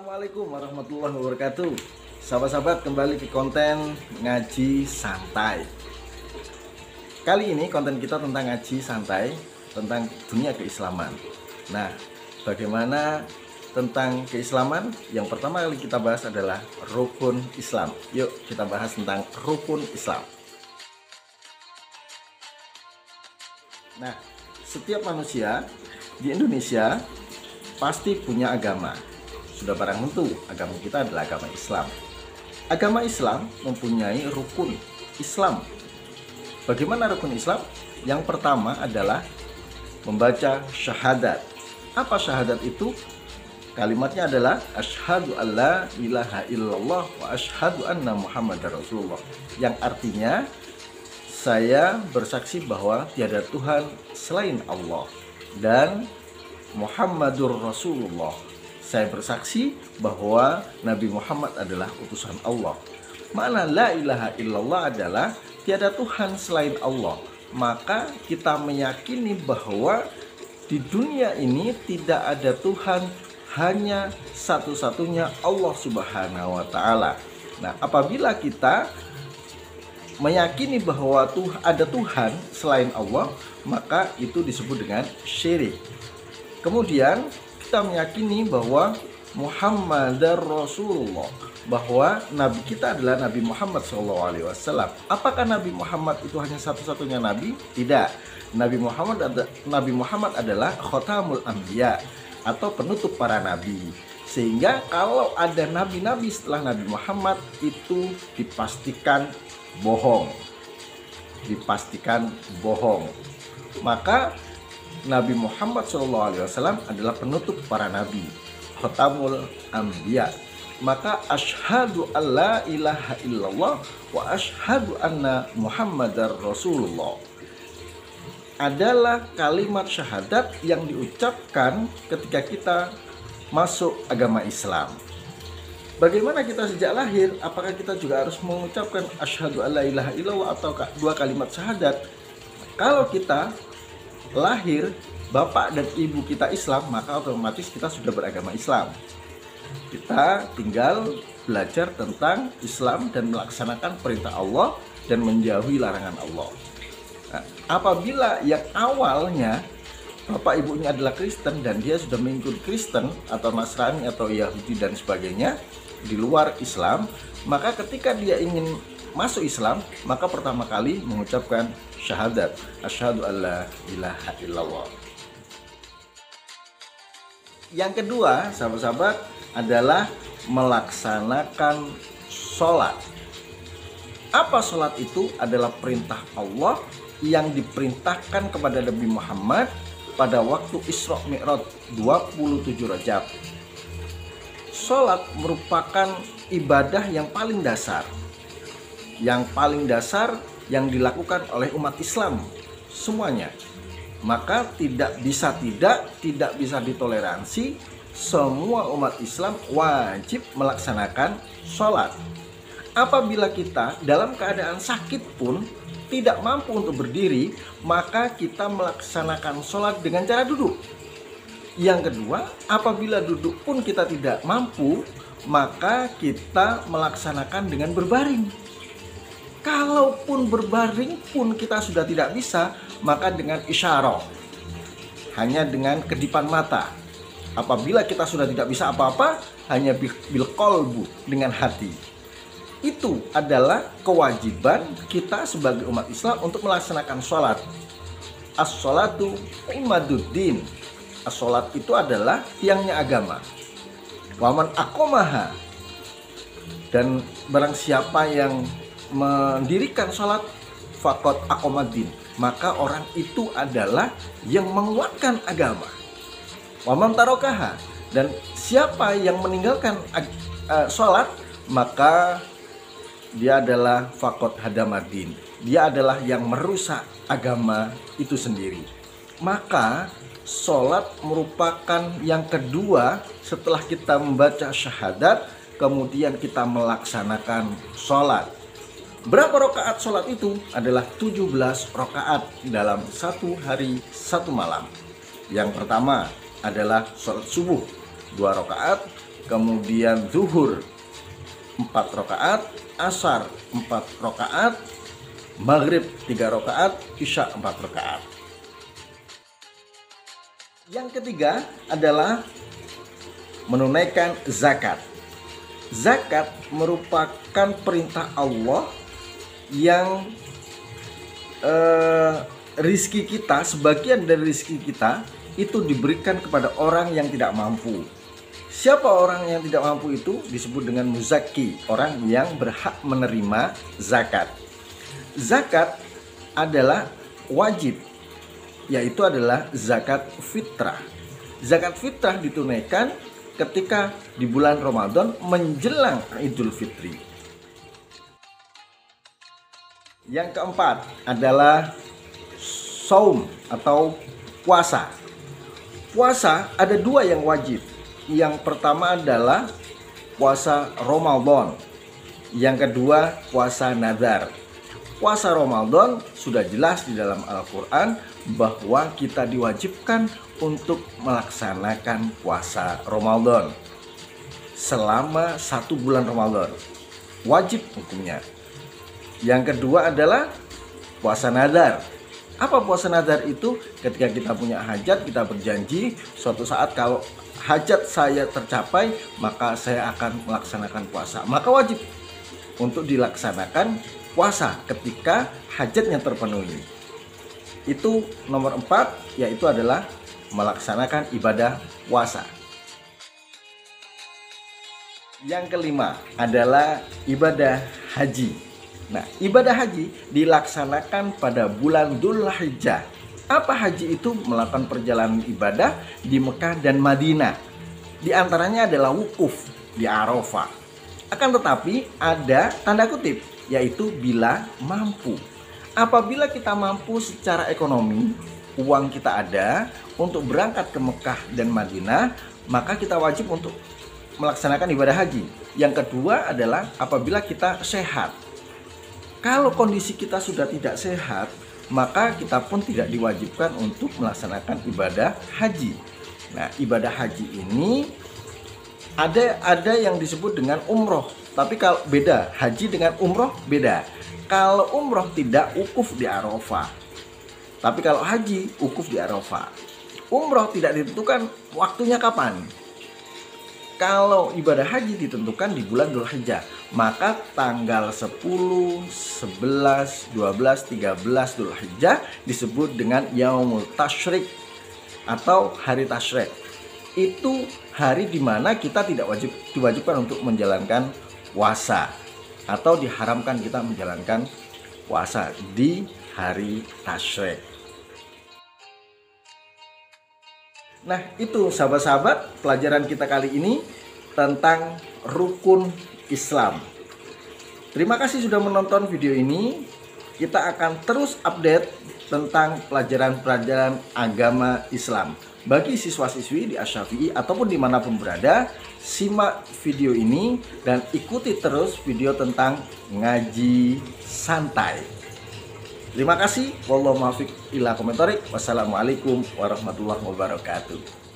Assalamualaikum warahmatullahi wabarakatuh. Sahabat-sahabat, kembali ke konten ngaji santai. Kali ini konten kita tentang ngaji santai, tentang dunia keislaman. Nah, bagaimana tentang keislaman? Yang pertama kali kita bahas adalah rukun Islam. Yuk kita bahas tentang rukun Islam. Nah, setiap manusia di Indonesia pasti punya agama. Sudah barang tentu agama kita adalah agama Islam. Agama Islam mempunyai rukun Islam. Bagaimana rukun Islam? Yang pertama adalah membaca syahadat. Apa syahadat itu? Kalimatnya adalah asyhadu alla ilaha illallah wa asyhadu anna muhammadar rasulullah. Yang artinya saya bersaksi bahwa tiada Tuhan selain Allah dan Muhammadur Rasulullah. Saya bersaksi bahwa Nabi Muhammad adalah utusan Allah. Makna la ilaha illallah adalah tiada Tuhan selain Allah. Maka kita meyakini bahwa di dunia ini tidak ada Tuhan, hanya satu-satunya Allah Subhanahu wa Ta'ala. Nah, apabila kita meyakini bahwa ada Tuhan selain Allah, maka itu disebut dengan syirik. Kemudian kita meyakini bahwa Muhammadar Rasulullah, bahwa Nabi kita adalah Nabi Muhammad SAW. Apakah Nabi Muhammad itu hanya satu-satunya Nabi? Tidak. Nabi Muhammad adalah Khotamul Anbiya atau penutup para Nabi. Sehingga kalau ada Nabi-Nabi setelah Nabi Muhammad itu dipastikan bohong. Maka Nabi Muhammad SAW adalah penutup para nabi, Khotamul Anbiya. Maka asyhadu alla ilaha illallah wa asyhadu anna muhammadar rasulullah adalah kalimat syahadat yang diucapkan ketika kita masuk agama Islam. Bagaimana kita sejak lahir? Apakah kita juga harus mengucapkan asyhadu alla ilaha illallah atau dua kalimat syahadat? Kalau kita lahir, bapak dan ibu kita Islam, maka otomatis kita sudah beragama Islam. Kita tinggal belajar tentang Islam dan melaksanakan perintah Allah dan menjauhi larangan Allah. Nah, apabila yang awalnya bapak ibunya adalah Kristen dan dia sudah mengikuti Kristen atau Nasrani atau Yahudi dan sebagainya di luar Islam, maka ketika dia ingin masuk Islam, maka pertama kali mengucapkan syahadat, asyhadu alla ilaha illallah. Yang kedua, sahabat-sahabat, adalah melaksanakan sholat. Apa sholat itu? Adalah perintah Allah yang diperintahkan kepada Nabi Muhammad pada waktu Isra Mi'raj 27 Rajab. Sholat merupakan ibadah yang paling dasar. Yang dilakukan oleh umat Islam semuanya. Maka tidak bisa ditoleransi, semua umat Islam wajib melaksanakan sholat. Apabila kita dalam keadaan sakit pun tidak mampu untuk berdiri, maka kita melaksanakan sholat dengan cara duduk. Yang kedua, apabila duduk pun kita tidak mampu, maka kita melaksanakan dengan berbaring. Kalaupun berbaring pun kita sudah tidak bisa, maka dengan isyarah, hanya dengan kedipan mata. Apabila kita sudah tidak bisa apa-apa, hanya bil qalbu, dengan hati. Itu adalah kewajiban kita sebagai umat Islam untuk melaksanakan sholat. As-sholatu imaduddin. As-sholat itu adalah tiangnya agama. Waman aqomaha, dan barang siapa yang mendirikan sholat faqad aqomadin, maka orang itu adalah yang menguatkan agama. Waman tarokaha, dan siapa yang meninggalkan sholat, maka dia adalah faqad hadamadin, dia adalah yang merusak agama itu sendiri. Maka sholat merupakan yang kedua setelah kita membaca syahadat, kemudian kita melaksanakan sholat. Berapa rakaat sholat itu? Adalah 17 rakaat dalam satu hari satu malam. Yang pertama adalah sholat subuh 2 rakaat, kemudian zuhur 4 rakaat, asar 4 rakaat, maghrib 3 rakaat, isya 4 rakaat. Yang ketiga adalah menunaikan zakat. Zakat merupakan perintah Allah yang rizki kita, sebagian dari rizki kita itu diberikan kepada orang yang tidak mampu. Siapa orang yang tidak mampu itu? Disebut dengan muzaki, orang yang berhak menerima zakat. Zakat adalah wajib, yaitu adalah zakat fitrah. Zakat fitrah ditunaikan ketika di bulan Ramadan menjelang Idul Fitri. Yang keempat adalah saum atau puasa. Puasa ada 2 yang wajib. Yang pertama adalah puasa Ramadan. Yang kedua puasa nazar. Puasa Ramadan sudah jelas di dalam Al-Quran bahwa kita diwajibkan untuk melaksanakan puasa Ramadan selama 1 bulan Ramadan. Wajib hukumnya. Yang kedua adalah puasa nazar. Apa puasa nazar itu? Ketika kita punya hajat, kita berjanji suatu saat kalau hajat saya tercapai, maka saya akan melaksanakan puasa. Maka wajib untuk dilaksanakan puasa ketika hajatnya terpenuhi. Itu nomor 4, yaitu adalah melaksanakan ibadah puasa. Yang kelima adalah ibadah haji. Nah, ibadah haji dilaksanakan pada bulan Dzulhijjah. Apa haji itu? Melakukan perjalanan ibadah di Mekah dan Madinah. Di antaranya adalah wukuf di Arafah. Akan tetapi ada tanda kutip, yaitu bila mampu. Apabila kita mampu secara ekonomi, uang kita ada untuk berangkat ke Mekah dan Madinah, maka kita wajib untuk melaksanakan ibadah haji. Yang kedua adalah apabila kita sehat. Kalau kondisi kita sudah tidak sehat, maka kita pun tidak diwajibkan untuk melaksanakan ibadah haji. Nah, ibadah haji ini ada yang disebut dengan umroh. Tapi kalau beda, haji dengan umroh beda. Kalau umroh tidak wukuf di Arafah. Tapi kalau haji wukuf di Arafah. Umroh tidak ditentukan waktunya kapan. Kalau ibadah haji ditentukan di bulan Dzulhijjah, maka tanggal 10, 11, 12, 13 Dzulhijjah disebut dengan Yaumul Tasyrik atau hari tasyrik. Itu hari di mana kita tidak diwajibkan untuk menjalankan puasa atau diharamkan kita menjalankan puasa di hari tasyrik. Nah, itu sahabat-sahabat pelajaran kita kali ini tentang rukun Islam. Terima kasih sudah menonton video ini. Kita akan terus update tentang pelajaran-pelajaran agama Islam. Bagi siswa-siswi di Asy-Syafi'i ataupun dimanapun berada, simak video ini dan ikuti terus video tentang ngaji santai. Terima kasih. Wallahu muwaffiq ila aqwamit thoriq. Wassalamualaikum warahmatullahi wabarakatuh.